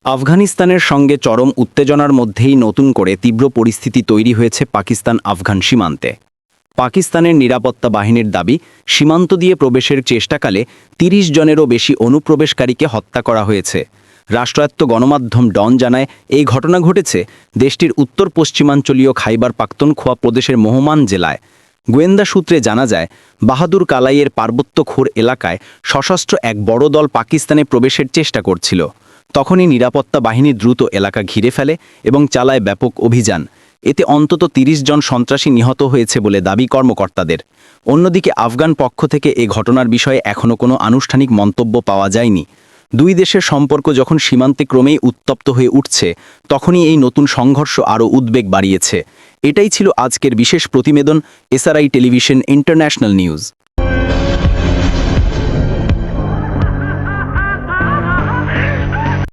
আফগানিস্তানের সঙ্গে চরম উত্তেজনার মধ্যেই নতুন করে তীব্র পরিস্থিতি তৈরি হয়েছে পাকিস্তান আফগান সীমান্তে। পাকিস্তানের নিরাপত্তা বাহিনীর দাবি, সীমান্ত দিয়ে প্রবেশের চেষ্টাকালে ৩০ জনেরও বেশি অনুপ্রবেশকারীকে হত্যা করা হয়েছে। রাষ্ট্রায়ত্ত গণমাধ্যম ডন জানায়, এই ঘটনা ঘটেছে দেশটির উত্তর পশ্চিমাঞ্চলীয় খাইবার পাখতুনখোয়া প্রদেশের মোহমান জেলায়। গোয়েন্দা সূত্রে জানা যায়, বাহাদুর কালাইয়ের পার্বত্য খোর এলাকায় সশস্ত্র এক বড় দল পাকিস্তানে প্রবেশের চেষ্টা করছিল। তখনই নিরাপত্তা বাহিনী দ্রুত এলাকা ঘিরে ফেলে এবং চালায় ব্যাপক অভিযান। এতে অন্তত ৩০ জন সন্ত্রাসী নিহত হয়েছে বলে দাবি কর্মকর্তাদের। অন্যদিকে আফগান পক্ষ থেকে এ ঘটনার বিষয়ে এখনও কোনো আনুষ্ঠানিক মন্তব্য পাওয়া যায়নি। দুই দেশের সম্পর্ক যখন সীমান্তে ক্রমেই উত্তপ্ত হয়ে উঠছে, তখনই এই নতুন সংঘর্ষ আরও উদ্বেগ বাড়িয়েছে। এটাই ছিল আজকের বিশেষ প্রতিবেদন, এসআরআই টেলিভিশন ইন্টারন্যাশনাল নিউজ।